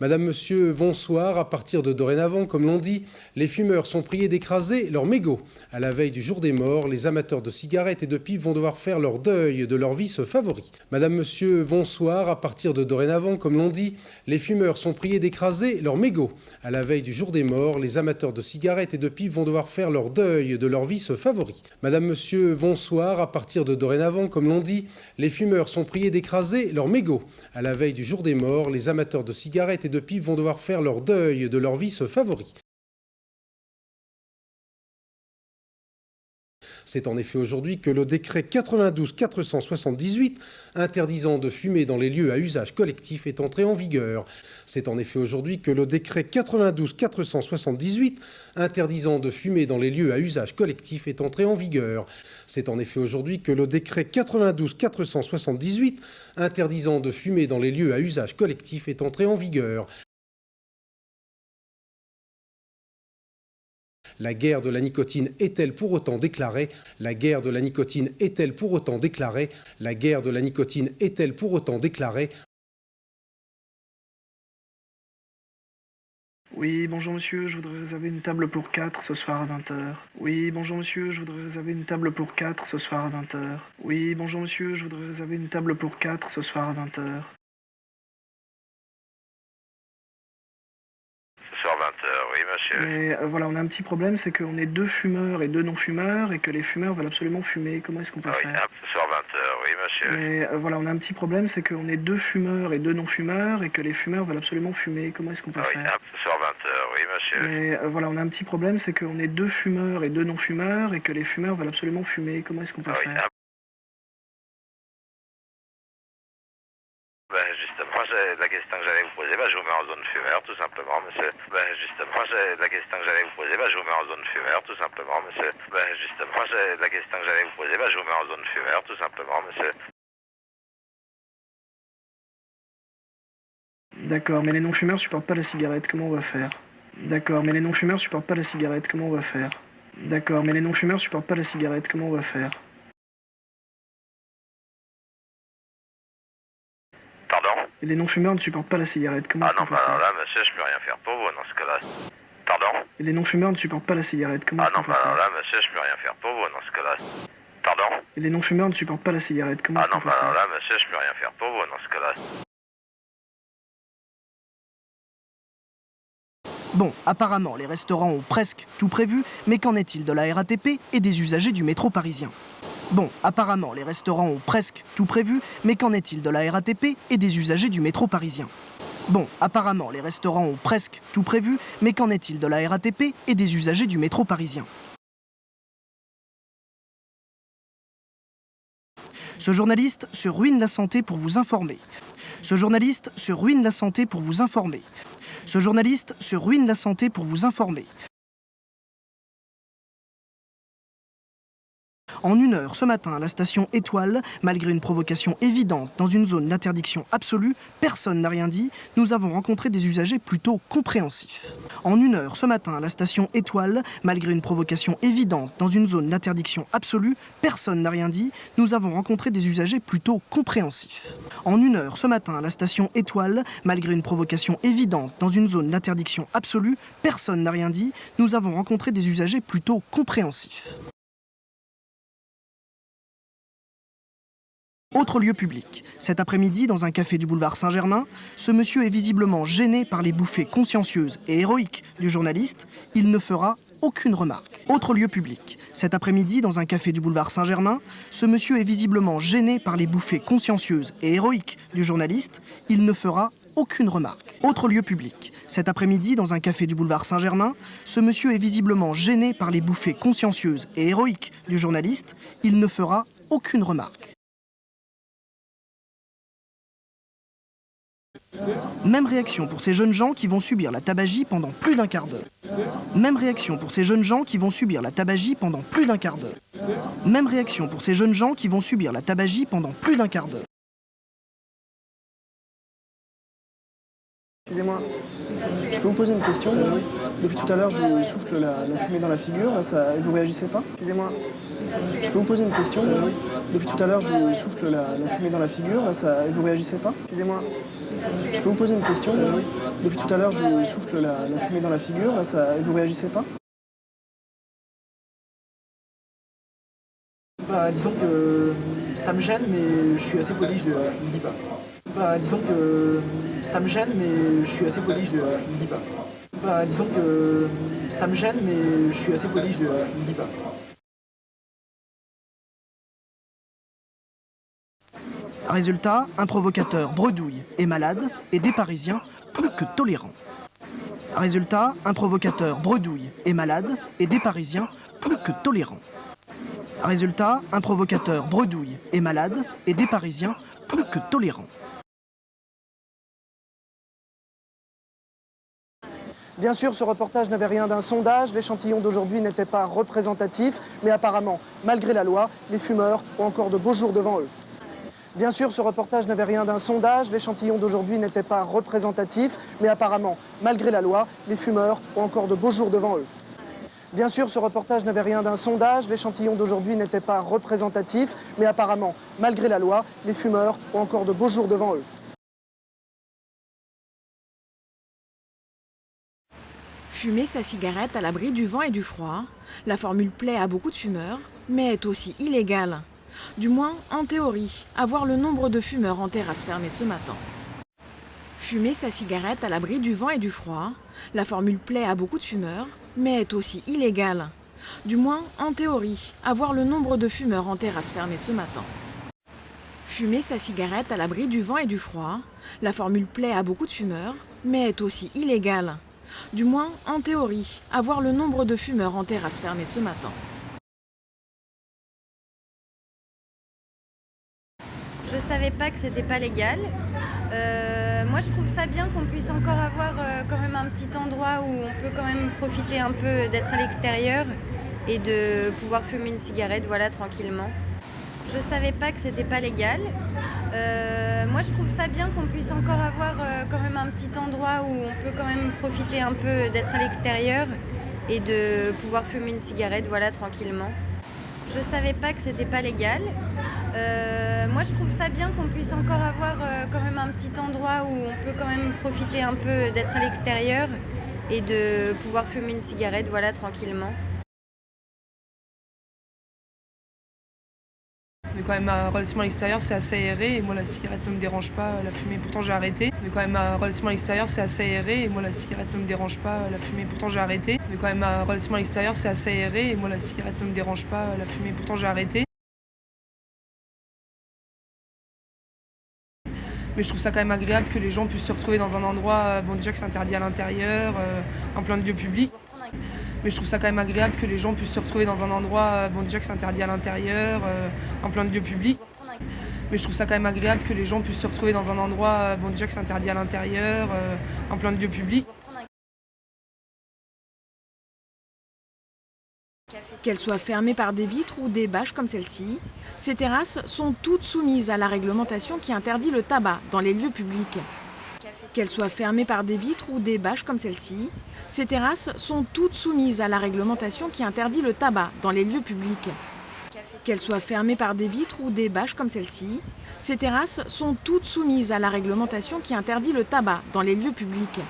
Madame, monsieur, bonsoir. À partir de dorénavant, comme l'on dit, les fumeurs sont priés d'écraser leurs mégots. À la veille du jour des morts, les amateurs de cigarettes et de pipes vont devoir faire leur deuil de leur vice favori. Madame, monsieur, bonsoir. À partir de dorénavant, comme l'on dit, les fumeurs sont priés d'écraser leurs mégots. À la veille du jour des morts, les amateurs de cigarettes et de pipes vont devoir faire leur deuil de leur vice favori. Madame, monsieur, bonsoir. À partir de dorénavant, comme l'on dit, les fumeurs sont priés d'écraser leurs mégots. À la veille du jour des morts, les amateurs de cigarettes et de pipes vont devoir faire leur deuil de leur vice favori. C'est en effet aujourd'hui que le décret 92-478 interdisant de fumer dans les lieux à usage collectif est entré en vigueur. C'est en effet aujourd'hui que le décret 92-478 interdisant de fumer dans les lieux à usage collectif est entré en vigueur. C'est en effet aujourd'hui que le décret 92-478 interdisant de fumer dans les lieux à usage collectif est entré en vigueur. La guerre de la nicotine est-elle pour autant déclarée? La guerre de la nicotine est-elle pour autant déclarée? La guerre de la nicotine est-elle pour autant déclarée? Oui, bonjour monsieur, je voudrais réserver une table pour 4 ce soir à 20h. Oui, bonjour monsieur, je voudrais réserver une table pour 4 ce soir à 20h. Oui, bonjour monsieur, je voudrais réserver une table pour 4 ce soir à 20h. Ce soir 20h, oui monsieur. Mais voilà, on a un petit problème, c'est qu'on est 2 fumeurs et 2 non-fumeurs et que les fumeurs veulent absolument fumer. Comment est-ce qu'on peut faire? Ce soir 20h, oui monsieur. Mais voilà, on a un petit problème, c'est qu'on est 2 fumeurs et 2 non-fumeurs et que les fumeurs veulent absolument fumer. Comment est-ce qu'on peut faire? Ce soir 20h, oui monsieur. Mais voilà, on a un petit problème, c'est qu'on est 2 fumeurs et 2 non-fumeurs et que les fumeurs veulent absolument fumer. Comment est-ce qu'on peut faire? Justement, c'est la question que j'allais vous poser, je vous mets en zone fumeur, tout simplement, monsieur. Justement, c'est la question que j'allais vous poser, je vous mets en zone fumeur, tout simplement, monsieur. Justement, c'est la question que j'allais vous poser, je vous mets en zone fumeur, tout simplement, monsieur. D'accord, mais les non-fumeurs supportent pas la cigarette, comment on va faire? D'accord, mais les non-fumeurs supportent pas la cigarette, comment on va faire? D'accord, mais les non-fumeurs supportent pas la cigarette, comment on va faire? Pardon? Et les non-fumeurs ne supportent pas la cigarette, comment est-ce qu'on peut faire? Là, monsieur, je peux rien faire pour vous dans ce cas-là. Pardon? Et les non-fumeurs ne supportent pas la cigarette, comment est-ce qu'on peut faire? Là, monsieur, je peux rien faire pour vous dans ce cas-là. Pardon? Et les non-fumeurs ne supportent pas la cigarette, comment est-ce qu'on peut faire? Là, monsieur, je peux rien faire pour vous dans ce cas-là. Bon, apparemment, les restaurants ont presque tout prévu, mais qu'en est-il de la RATP et des usagers du métro parisien? Bon, apparemment, les restaurants ont presque tout prévu, mais qu'en est-il de la RATP et des usagers du métro parisien? Bon, apparemment, les restaurants ont presque tout prévu, mais qu'en est-il de la RATP et des usagers du métro parisien? Ce journaliste se ruine la santé pour vous informer. Ce journaliste se ruine la santé pour vous informer. Ce journaliste se ruine la santé pour vous informer. En 1 heure ce matin à la station Étoile, malgré une provocation évidente dans une zone d'interdiction absolue, personne n'a rien dit, nous avons rencontré des usagers plutôt compréhensifs. En 1 heure ce matin à la station Étoile, malgré une provocation évidente dans une zone d'interdiction absolue, personne n'a rien dit, nous avons rencontré des usagers plutôt compréhensifs. En 1 heure ce matin à la station Étoile, malgré une provocation évidente dans une zone d'interdiction absolue, personne n'a rien dit, nous avons rencontré des usagers plutôt compréhensifs. Autre lieu public. Cet après-midi, dans un café du boulevard Saint-Germain, ce monsieur est visiblement gêné par les bouffées consciencieuses et héroïques du journaliste. Il ne fera aucune remarque. Autre lieu public. Cet après-midi, dans un café du boulevard Saint-Germain, ce monsieur est visiblement gêné par les bouffées consciencieuses et héroïques du journaliste. Il ne fera aucune remarque. Autre lieu public. Cet après-midi, dans un café du boulevard Saint-Germain, ce monsieur est visiblement gêné par les bouffées consciencieuses et héroïques du journaliste. Il ne fera aucune remarque. Même réaction pour ces jeunes gens qui vont subir la tabagie pendant plus d'1 quart d'heure. Même réaction pour ces jeunes gens qui vont subir la tabagie pendant plus d'1 quart d'heure. Même réaction pour ces jeunes gens qui vont subir la tabagie pendant plus d'1 quart d'heure. Excusez-moi, Je peux vous poser une question? Depuis tout à l'heure, je vous souffle la fumée dans la figure, là, ça, et vous réagissez pas? Excusez-moi. Je peux vous poser une question? Depuis tout à l'heure, je vous souffle la fumée dans la figure, là, ça, et vous réagissez pas? Excusez-moi. Je peux vous poser une question? Depuis tout à l'heure, je vous souffle la fumée dans la figure, là, ça, et vous réagissez pas? Disons que ça me gêne, mais je suis assez poli, je ne dis pas. Disons que ça me gêne, mais je suis assez poli, je ne dis pas. Disons que ça me gêne, mais je suis assez poli, je ne dis pas. Résultat, un provocateur bredouille et malade et des Parisiens plus que tolérants. Résultat, un provocateur bredouille et malade et des Parisiens plus que tolérants. Résultat, un provocateur bredouille et malade et des Parisiens plus que tolérants. Bien sûr, ce reportage n'avait rien d'un sondage, l'échantillon d'aujourd'hui n'était pas représentatif, mais apparemment, malgré la loi, les fumeurs ont encore de beaux jours devant eux. Bien sûr, ce reportage n'avait rien d'un sondage, l'échantillon d'aujourd'hui n'était pas représentatif, mais apparemment, malgré la loi, les fumeurs ont encore de beaux jours devant eux. Bien sûr, ce reportage n'avait rien d'un sondage, l'échantillon d'aujourd'hui n'était pas représentatif, mais apparemment, malgré la loi, les fumeurs ont encore de beaux jours devant eux. Fumer sa cigarette à l'abri du vent et du froid, la formule plaît à beaucoup de fumeurs, mais est aussi illégale. Du moins, en théorie, à voir le nombre de fumeurs en terrasse fermée ce matin. Fumer sa cigarette à l'abri du vent et du froid, la formule plaît à beaucoup de fumeurs, mais est aussi illégale. Du moins, en théorie, à voir le nombre de fumeurs en terrasse fermée ce matin. Fumer sa cigarette à l'abri du vent et du froid, la formule plaît à beaucoup de fumeurs, mais est aussi illégale. Du moins, en théorie, à voir le nombre de fumeurs en terrasse fermée ce matin. Je savais pas que c'était pas légal. Moi je trouve ça bien qu'on puisse encore avoir quand même un petit endroit où on peut quand même profiter un peu d'être à l'extérieur et de pouvoir fumer une cigarette, voilà, tranquillement. Je savais pas que c'était pas légal. Moi je trouve ça bien qu'on puisse encore avoir quand même un petit endroit où on peut quand même profiter un peu d'être à l'extérieur et de pouvoir fumer une cigarette, voilà, tranquillement. Je savais pas que c'était pas légal. Moi je trouve ça bien qu'on puisse encore avoir quand même un petit endroit où on peut quand même profiter un peu d'être à l'extérieur et de pouvoir fumer une cigarette, voilà, tranquillement. On est quand même relativement à l'extérieur, c'est assez aéré et moi la cigarette ne me dérange pas, la fumée, pourtant j'ai arrêté. On est quand même relativement à l'extérieur, c'est assez aéré et moi la cigarette ne me dérange pas, la fumée, pourtant j'ai arrêté. On est quand même relativement à l'extérieur, c'est assez aéré et moi la cigarette ne me dérange pas, la fumée, pourtant j'ai arrêté. Mais je trouve ça quand même agréable que les gens puissent se retrouver dans un endroit, bon déjà que c'est interdit à l'intérieur, en plein lieu public. Mais je trouve ça quand même agréable que les gens puissent se retrouver dans un endroit, bon déjà que c'est interdit à l'intérieur, en plein lieu public. Mais je trouve ça quand même agréable que les gens puissent se retrouver dans un endroit, bon déjà que c'est interdit à l'intérieur, en plein lieu public. Qu'elles soient fermées par des vitres ou des bâches comme celle-ci, ces terrasses sont toutes soumises à la réglementation qui interdit le tabac dans les lieux publics. Qu'elles soient fermées par des vitres ou des bâches comme celle-ci, ces terrasses sont toutes soumises à la réglementation qui interdit le tabac dans les lieux publics. Qu'elles soient fermées par des vitres ou des bâches comme celle-ci, ces terrasses sont toutes soumises à la réglementation qui interdit le tabac dans les lieux publics.